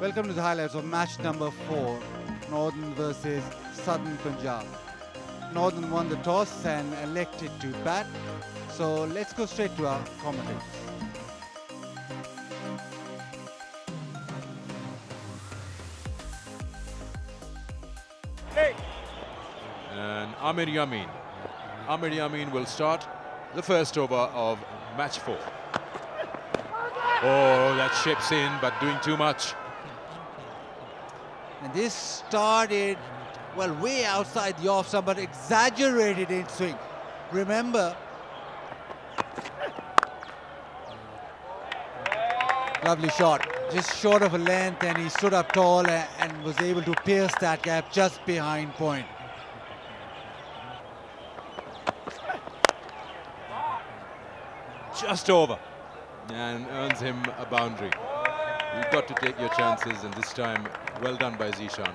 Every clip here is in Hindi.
Welcome to the highlights of match number 4, Northern versus Southern Punjab. Northern won the toss and elected to bat. So let's go straight to our commentators. And Amir Yamin will start the first over of match 4. Oh, that ships in, but doing too much. And this started, well, way outside the off stump, but exaggerated in swing. Remember, lovely shot, just short of a length, and he stood up tall and was able to pierce that gap just behind point. Just over, and earns him a boundary. You've got to take your chances, and this time, well done by Zishan.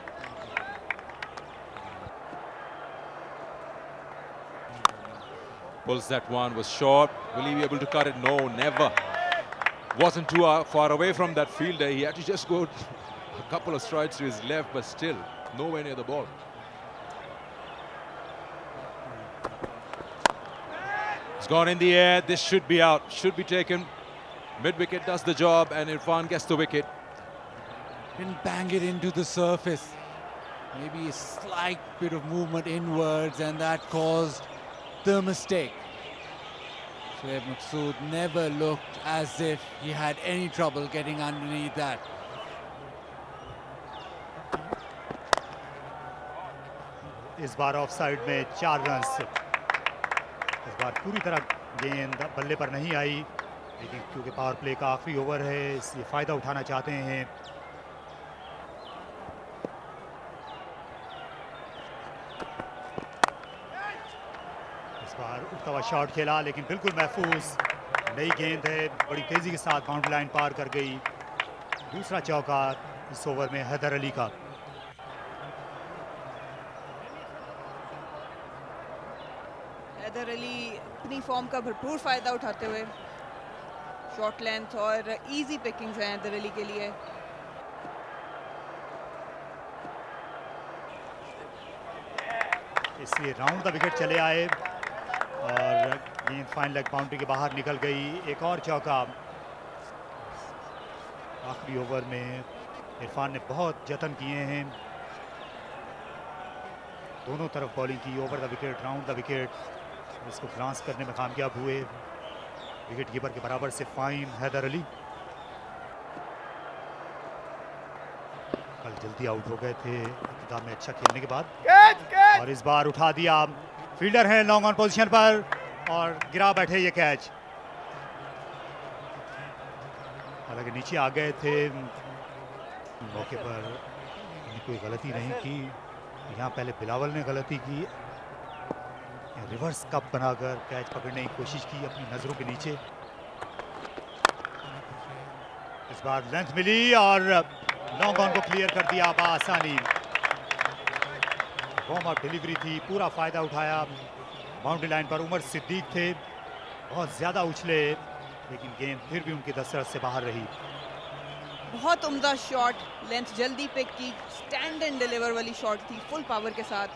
Pulls that one, was short. Will he be able to cut it? No, never. Wasn't too far away from that fielder. He had to just go a couple of strides to his left, but still nowhere near the ball. It's gone in the air. This should be out. Should be taken. Mid-wicket does the job, and Irfan gets the wicket. Didn't bang it into the surface. Maybe a slight bit of movement inwards, and that caused the mistake. Shoaib Maqsood never looked as if he had any trouble getting underneath that. इस बार ऑफ साइड में 4 रन्स। इस बार पूरी तरह गेंद बल्ले पर नहीं आई, लेकिन क्योंकि पावर प्ले का आखिरी ओवर है, इसलिए फ़ायदा उठाना चाहते हैं। इस बार उठता हुआ शॉट खेला, लेकिन बिल्कुल महफूज। नई गेंद है, बड़ी तेज़ी के साथ बाउंड्री लाइन पार कर गई। दूसरा चौका इस ओवर में हैदर अली का। हैदर अली अपनी फॉर्म का भरपूर फ़ायदा उठाते हुए, शॉर्ट लेंथ और इजी पिकिंग्स हैं हैदर अली के लिए। इसलिए राउंड द विकेट चले आए और गेंद फाइन लेग बाउंड्री के बाहर निकल गई। एक और चौका आखिरी ओवर में। इरफान ने बहुत जतन किए हैं, दोनों तरफ बॉलिंग की। Over the wicket, round the wicket, इसको ग्लांस करने में कामयाब हुए। विकेट कीपर के बराबर से फाइन हैदर अली। कल जल्दी आउट हो गए थे इब्तिदा में अच्छा खेलने के बाद, और इस बार उठा दिया। फील्डर है लॉन्ग ऑन पोजीशन पर और गिरा बैठे ये कैच। हालांकि नीचे आ गए थे, मौके पर कोई गलती नहीं की। यहाँ पहले बिलावल ने गलती की, रिवर्स कप बनाकर कैच पकड़ने की कोशिश की अपनी नजरों के नीचे। इस बार लेंथ मिली और लॉन्ग ऑन को क्लियर कर दिया बआसानी। वार्म अप डिलीवरी थी, पूरा फायदा उठाया। बाउंड्री लाइन पर उमर सिद्दीक थे, बहुत ज्यादा उछले, लेकिन गेंद फिर भी उनकी दस्तरस से बाहर रही। बहुत उम्दा शॉट, लेंथ जल्दी पिक की, स्टैंड एंड डिलीवर वाली शॉट थी, फुल पावर के साथ।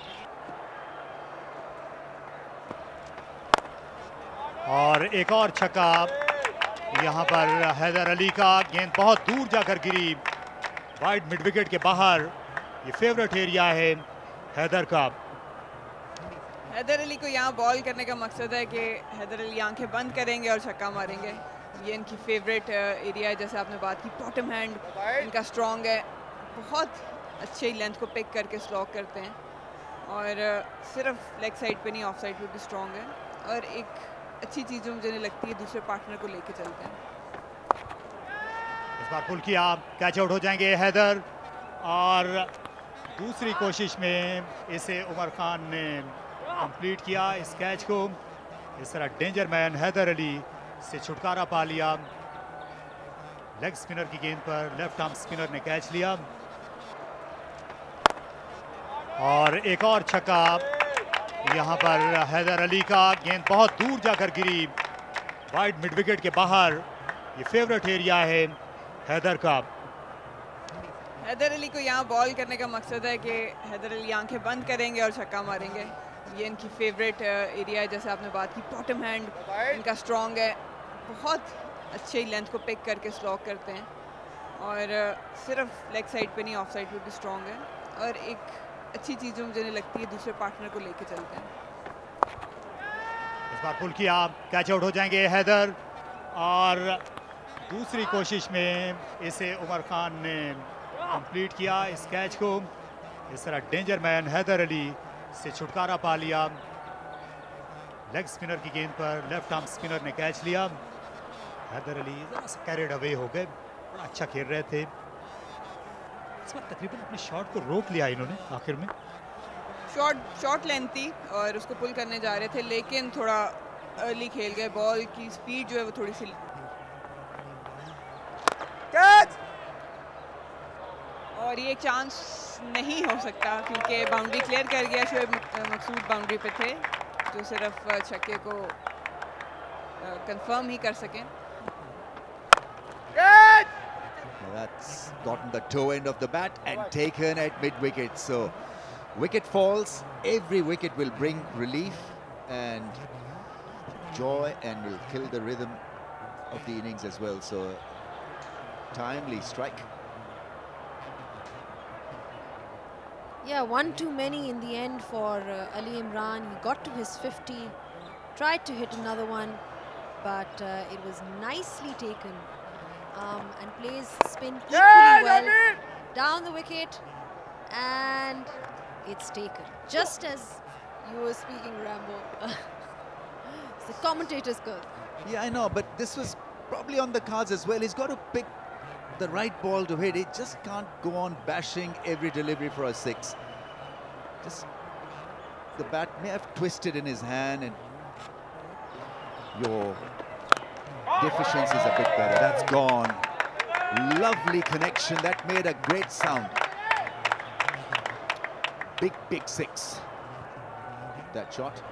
और एक और छक्का यहाँ पर हैदर अली का। गेंद बहुत दूर जाकर गिरी, वाइड मिड विकेट के बाहर। ये फेवरेट एरिया है हैदर का। हैदर अली को यहाँ बॉल करने का मकसद है कि हैदर अली आंखें बंद करेंगे और छक्का मारेंगे। ये इनकी फेवरेट एरिया है, जैसे आपने बात की। बॉटम हैंड इनका स्ट्रॉन्ग है, बहुत अच्छे लेंथ को पिक करके स्लॉक करते हैं, और सिर्फ लेग साइड पे नहीं, ऑफ साइड पे भी स्ट्रॉन्ग है। और एक अच्छी चीज़ जो मुझे लगती है, दूसरे पार्टनर को लेके चलते हैं। इस बार पुल किया, कैच आउट हो जाएंगे हैदर। और दूसरी कोशिश में इसे उमर खान ने कंप्लीट किया इस कैच को। इस तरह डेंजर मैन हैदर अली से छुटकारा पा लिया। लेग स्पिनर की गेंद पर लेफ्ट आर्म स्पिनर ने कैच लिया। और एक और छक्का यहाँ पर हैदर अली का। गेंद बहुत दूर जाकर गिरी, वाइड मिड विकेट के बाहर। ये फेवरेट एरिया है हैदर का। हैदर अली को यहाँ बॉल करने का मकसद है कि हैदर अली आंखें बंद करेंगे और छक्का मारेंगे। ये इनकी फेवरेट एरिया है, जैसे आपने बात की। बॉटम हैंड इनका स्ट्रॉन्ग है, बहुत अच्छे लेंथ को पिक करके स्लॉक करते हैं और सिर्फ लेग साइड पे नहीं ऑफ साइड पे भी स्ट्रॉन्ग है। और एक अच्छी चीज़ जो मुझे लगती है, दूसरे पार्टनर को लेके चलते हैं। इस बार पुल किया, कैच आउट हो जाएंगे हैदर। और दूसरी कोशिश में इसे उमर खान ने कंप्लीट किया इस कैच को। इस तरह डेंजर मैन हैदर अली से छुटकारा पा लिया। लेग स्पिनर की गेंद पर लेफ्ट आर्म स्पिनर ने कैच लिया। हैदर अली कैरिड अवे हो गए, बड़ा अच्छा खेल रहे थे। इस बार तकरीबन अपने शॉट को रोक लिया इन्होंने आखिर में। शॉट लेंथ थी और उसको पुल करने जा रहे थे, लेकिन थोड़ा अर्ली खेल गए। बॉल की स्पीड जो है वो थोड़ी सी कैच, और ये चांस नहीं हो सकता क्योंकि बाउंड्री क्लियर कर गया। शोएब मकसूद बाउंड्री पे थे जो सिर्फ छक्के को कंफर्म ही कर सकें। That's gotten the toe end of the bat and taken at mid-wicket. So wicket falls, every wicket will bring relief and joy and will kill the rhythm of the innings as well. So timely strike. Yeah, one too many in the end for Ali Imran. He got to his 50, tried to hit another one, but it was nicely taken. And plays spin equally well down the wicket, and it's taken. Just as you were speaking, Rambo. It's the commentator's curve. Yeah, I know, but this was probably on the cards as well. He's got to pick the right ball to hit. He just can't go on bashing every delivery for a six. Just the bat may have twisted in his hand, and your deficiency is a bit better. That's gone. Lovely connection. That made a great sound. Big six. That shot.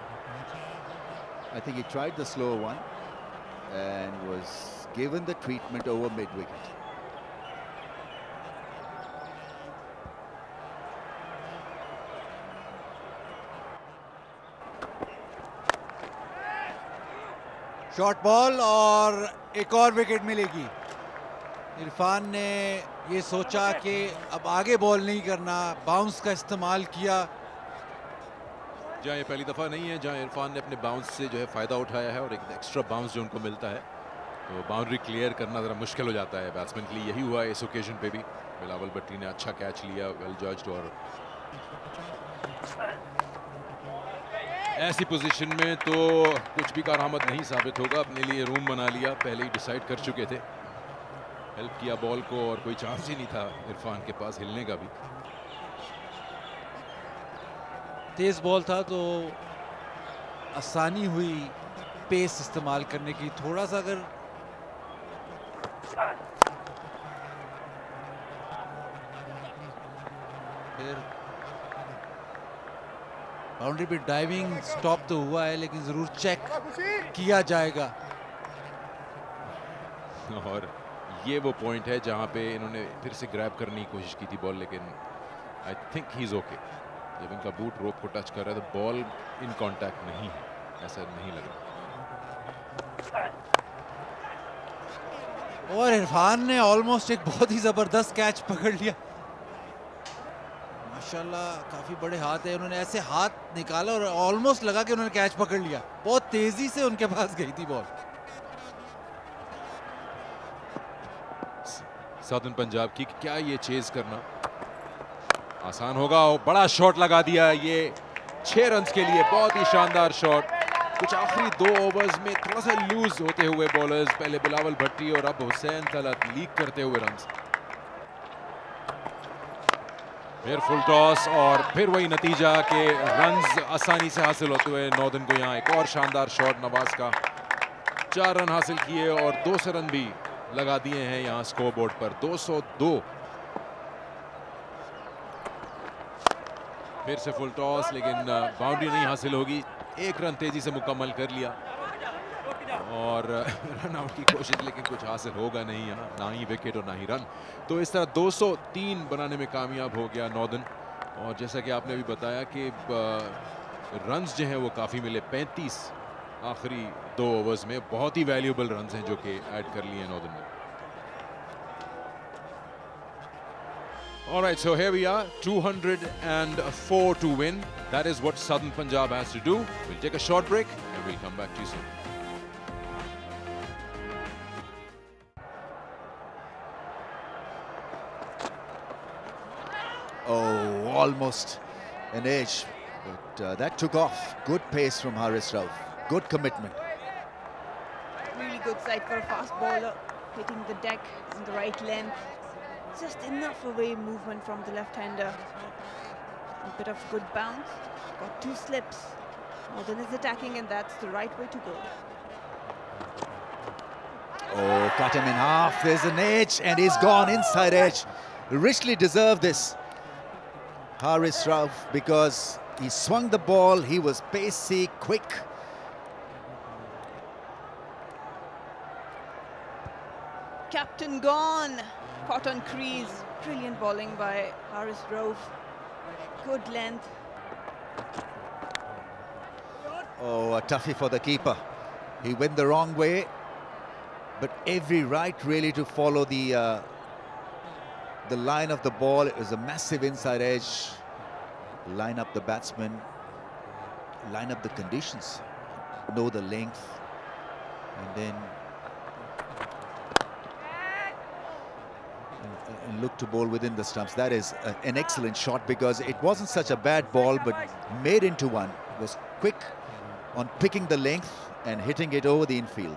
I think he tried the slower one and was given the treatment over mid-wicket. Short ball और एक और विकेट मिलेगी। इरफान ने ये सोचा कि अब आगे बॉल नहीं करना, बाउंस का इस्तेमाल किया। जहाँ ये पहली दफ़ा नहीं है जहाँ इरफान ने अपने बाउंस से जो है फ़ायदा उठाया है और एक एक्स्ट्रा बाउंस जो उनको मिलता है तो बाउंड्री क्लियर करना ज़रा मुश्किल हो जाता है बैट्समैन के लिए। यही हुआ इस ओकेजन पे भी। बिलावल भट्टी ने अच्छा कैच लिया, वेल जज्ड, और ऐसी पोजीशन में तो कुछ भी कारआमद नहीं साबित होगा। अपने लिए रूम बना लिया, पहले ही डिसाइड कर चुके थे। हेल्प किया बॉल को और कोई चांस ही नहीं था इरफान के पास हिलने का भी। तेज बॉल था तो आसानी हुई पेस इस्तेमाल करने की। थोड़ा सा अगर फिर बाउंड्री पे डाइविंग स्टॉप तो हुआ है लेकिन जरूर चेक किया जाएगा। और ये वो पॉइंट है जहाँ पे इन्होंने फिर से ग्रैब करने की कोशिश की थी बॉल, लेकिन I think he is okay. जब इनका बूट रोप को टच कर रहा है तो बॉल इन कांटेक्ट नहीं है, ऐसा नहीं लग रहा। और इरफान ने ऑलमोस्ट एक बहुत ही जबरदस्त कैच पकड़ लिया। माशाल्लाह काफी बड़े हाथ है, उन्होंने ऐसे हाथ निकाला और ऑलमोस्ट लगा कि उन्होंने कैच पकड़ लिया। बहुत तेजी से उनके पास गई थी बॉल। साउदर्न पंजाब की क्या ये चेज करना आसान होगा? और बड़ा शॉट लगा दिया ये 6 रन्स के लिए, बहुत ही शानदार शॉट। कुछ आखिरी 2 ओवर्स में थोड़ा सा लूज होते हुए बॉलर्स, पहले बिलावल भट्टी और अब हुसैन तलत लीक करते हुए रन्स। फिर फुल टॉस और फिर वही नतीजा कि रन्स आसानी से हासिल होते हुए नॉर्दर्न को यहाँ एक और शानदार शॉट नवाज का। 4 रन हासिल किए और 200 रन भी लगा दिए हैं यहाँ स्कोर बोर्ड पर। 202। फिर से फुल टॉस लेकिन बाउंड्री नहीं हासिल होगी। 1 रन तेजी से मुकम्मल कर लिया। और रन आउट की कोशिश, लेकिन कुछ हासिल होगा नहीं यहाँ, ना ही विकेट और ना ही रन। तो इस तरह 203 बनाने में कामयाब हो गया नॉर्दर्न। और जैसा कि आपने अभी बताया कि रन्स जो हैं वो काफ़ी मिले, 35 आखिरी 2 ओवर्स में। बहुत ही वैल्यूएबल रन्स हैं जो कि ऐड कर लिए नॉर्दर्न ने। All right, so here we are, 204 to win. That is what Southern Punjab has to do. We'll take a short break and we'll come back to you soon. Oh, almost an edge, but that took off. Good pace from Haris Rauf. Good commitment. Really good sight for a fast bowler, hitting the deck in the right length. Just enough away movement from the left-hander. A bit of good bounce. Got 2 slips. Northern is attacking, and that's the right way to go. Oh, cut him in half. There's an edge, and he's gone inside edge. Richly deserved this, Haris Rauf, because he swung the ball. He was pacey, quick. Captain gone. Caught on crease. Brilliant bowling by Haris Rauf. Good length. Oh, a toughie for the keeper. He went the wrong way, but every right really to follow the line of the ball. It was a massive inside edge. Line up the batsman, line up the conditions, know the length, and then and look to bowl within the stumps. That is an excellent shot, because it wasn't such a bad ball, but made into one. Was quick on picking the length and hitting it over the infield.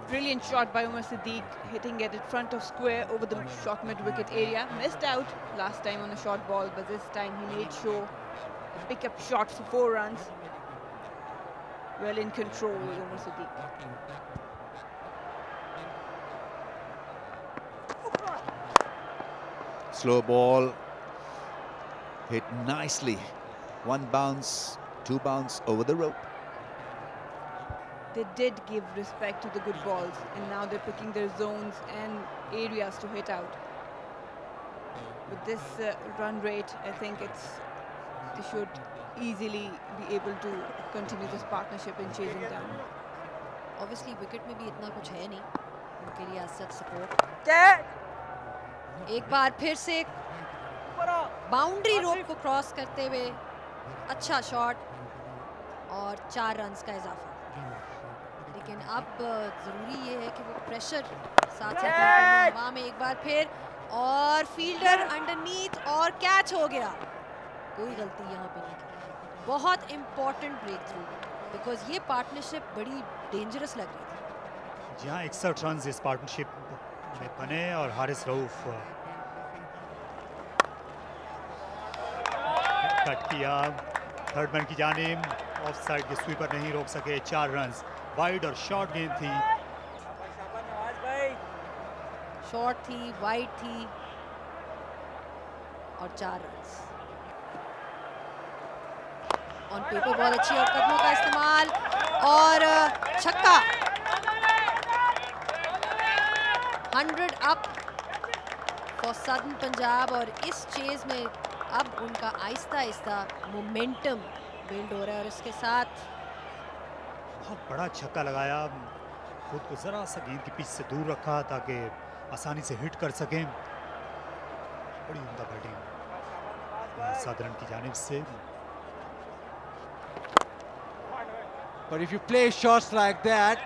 Brilliant shot by Umar Siddique, hitting it in front of square over the short mid-wicket area. Missed out last time on a short ball, but this time he made sure a pick-up shot for 4 runs. Well in control with Umar Siddique. Slow ball, hit nicely. 1 bounce, 2 bounce over the rope. They did give respect to the good balls, and now they're picking their zones and areas to hit out. With this run rate, I think they should easily be able to continue this partnership in chasing down. Obviously, wicket में भी इतना कुछ है नहीं उनके लिए as such support. एक बार फिर से बाउंड्री रोप को क्रॉस करते हुए अच्छा शॉट और 4 रन्स का इजाफा। लेकिन अब ज़रूरी ये है कि वो प्रेशर साथ साथ हवा में एक बार फिर, और फील्डर अंडरनीथ और कैच हो गया। कोई गलती यहाँ पे नहीं की। बहुत इम्पोर्टेंट ब्रेक थ्रू, बिकॉज ये पार्टनरशिप बड़ी डेंजरस लग रही थी। जहाँ 61 रन इस पार्टनरशिप में बने, और हारिस रऊफ कट किया थर्ड मैन की जानिब, ऑफ साइड के स्वीपर नहीं रोक सके। 4 रन, वाइड और शॉर्ट गेंद थी, शॉर्ट थी, वाइड थी और 4 रन। ऑन पेपर बॉल अच्छी और कदमों का इस्तेमाल और छक्का। 100 अप फॉर सदर्न पंजाब, और इस चेज में अब उनका आहिस्ता आहिस्ता मोमेंटम बिल्ड हो रहा है, और इसके साथ बहुत बड़ा छक्का लगाया। खुद को जरा सा गेंद की पिच से दूर रखा ताकि आसानी से हिट कर सकें। बड़ी उम्दा बैटिंग सदर्न की जानिब से। But if you play shots like that,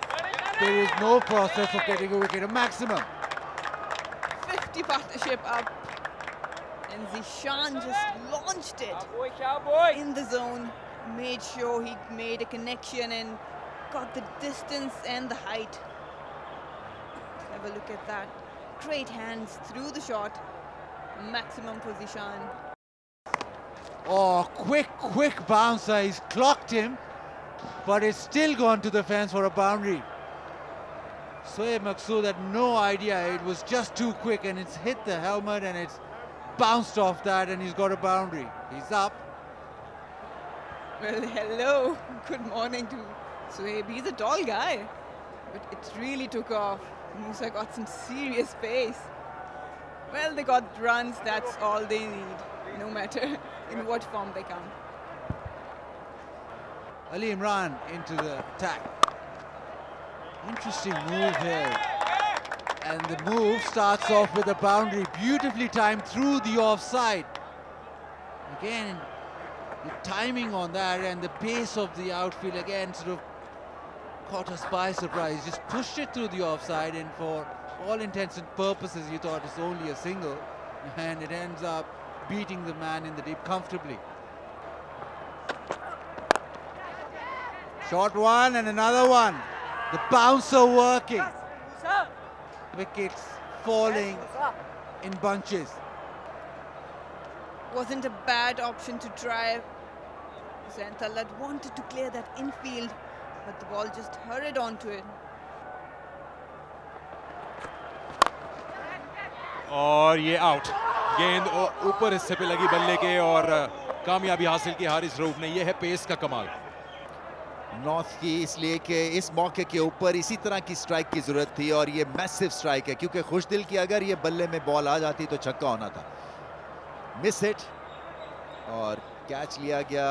there is no process of getting a wicket, a maximum. 50 partnership up, and Zishan just launched it in the zone, made sure he made a connection and got the distance and the height. Have a look at that. Great hands through the shot. Maximum for Zishan. Oh, quick bouncer. He's clocked him, but it's still gone to the fence for a boundary. Shoaib Maqsood had no idea. It was just too quick, and it's hit the helmet and it's bounced off that, and he's got a boundary. He's up. Well, hello. Good morning to Suhaib, he's a tall guy, but it really took off. Musa got some serious pace. Well, they got runs, that's all they need, no matter in what form they come. Ali Imran into the attack. Interesting move here. And the move starts off with a boundary, beautifully timed through the offside. Again, the timing on that and the pace of the outfield again sort of caught us by surprise. Just pushed it through the offside, and for all intents and purposes you thought it's only a single, and it ends up beating the man in the deep comfortably. Short one and another one. The bouncer working. Wickets falling in bunches. Wasn't a bad option to try. Hussain Tallat wanted to clear that infield, but the ball just hurried onto it. और ये आउट. गेंद ऊपर हिस्से पे लगी बल्ले के और कामयाबी हासिल की हारिस रऊफ ने. ये है पेस का कमाल नॉर्थ की, इसलिए कि इस मौके के ऊपर इसी तरह की स्ट्राइक की जरूरत थी और ये मैसिव स्ट्राइक है, क्योंकि खुशदिल की अगर ये बल्ले में बॉल आ जाती तो छक्का होना था. मिस हिट और कैच लिया गया,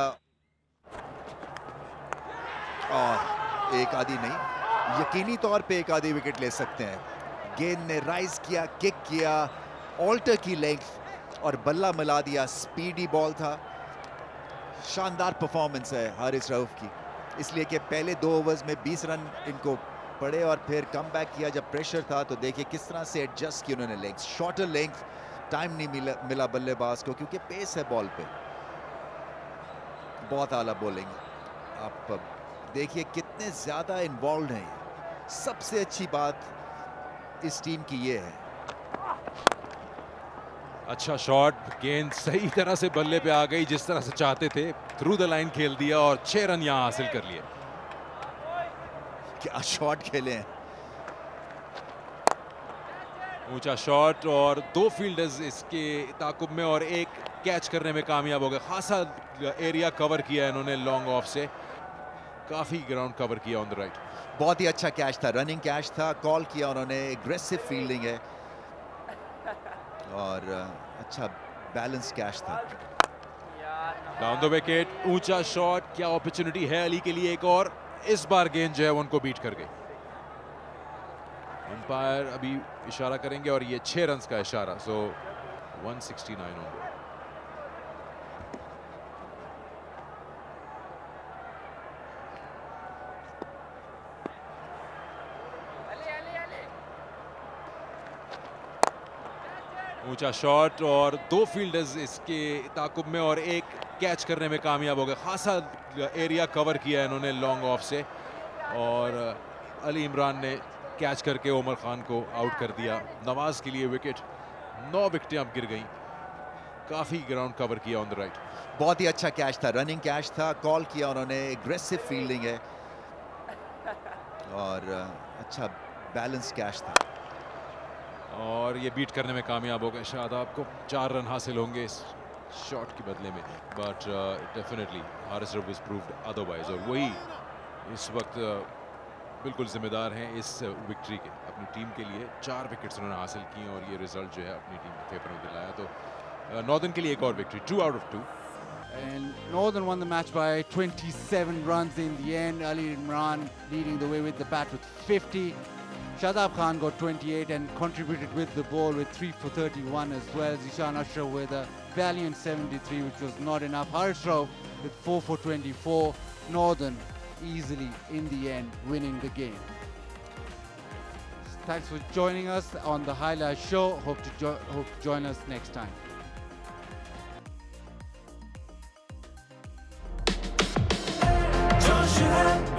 और एक आधी नहीं, यकीनी तौर पे एक आधी विकेट ले सकते हैं. गेंद ने राइज किया, किक किया, ऑल्टर की लेंथ और बल्ला मिला दिया. स्पीडी बॉल था. शानदार परफॉर्मेंस है हारिस रऊफ की, इसलिए कि पहले 2 ओवर्स में 20 रन इनको पड़े और फिर कम बैक किया जब प्रेशर था. तो देखिए किस तरह से एडजस्ट की उन्होंने लेंथ, शॉर्टर लेंथ. टाइम नहीं मिला बल्लेबाज को, क्योंकि पेस है बॉल पे. बहुत आला बॉलिंग. आप देखिए कितने ज्यादा इन्वॉल्व हैं. सबसे अच्छी बात इस टीम की ये है. अच्छा शॉट. गेंद सही तरह से बल्ले पे आ गई, जिस तरह से चाहते थे. थ्रू द लाइन खेल दिया और 6 रन यहां हासिल कर लिए. क्या शॉट खेले हैं. ऊंचा शॉट और 2 फील्डर्स इसके ताकुब में और एक कैच करने में कामयाब हो गए. खासा एरिया कवर किया इन्होंने लॉन्ग ऑफ से. काफी ग्राउंड कवर किया ऑन द राइट. बहुत ही अच्छा कैच था, रनिंग कैच था. कॉल किया उन्होंने. एग्रेसिव फील्डिंग है और अच्छा बैलेंस कैच था. Down the wicket. ऊंचा शॉट. क्या अपॉर्चुनिटी है अली के लिए एक और. इस बार गेंद जो है उनको बीट कर गई. अंपायर अभी इशारा करेंगे और ये 6 रन का इशारा. सो 169 ऑन. ऊंचा शॉट और 2 फील्डर्स इसके ताकुब में और एक कैच करने में कामयाब हो गए. खासा एरिया कवर किया इन्होंने लॉन्ग ऑफ से और अली इमरान ने कैच करके उमर खान को आउट कर दिया. नवाज के लिए विकेट. 9 विकेटें अब गिर गई. काफी ग्राउंड कवर किया ऑन द राइट. बहुत ही अच्छा कैच था, रनिंग कैच था. कॉल किया उन्होंने. एग्रेसिव फील्डिंग है और अच्छा बैलेंस कैच था. और ये बीट करने में कामयाब हो गए. शादाब को 4 रन हासिल होंगे इस शॉट के बदले में. But definitely Haris Rauf is proved otherwise. और वही इस वक्त बिल्कुल जिम्मेदार हैं इस विक्ट्री के. अपनी टीम के लिए 4 विकेट्स उन्होंने हासिल की और ये रिजल्ट जो है अपनी टीम के फेवर में दिलाया. तो नॉर्दर्न के लिए एक और victory. 2 out of 2. And Northern won the match by 27 runs in the end. Ali Imran leading the way with the bat with 50. Shadab Khan got 28 and contributed with the ball with 3 for 31 as well. Zishan Ashraf with a valiant 73, which was not enough. Haris Rauf with 4 for 24. Northern easily in the end winning the game. Thanks for joining us on the Highlight Show. Hope to join us next time. जोश है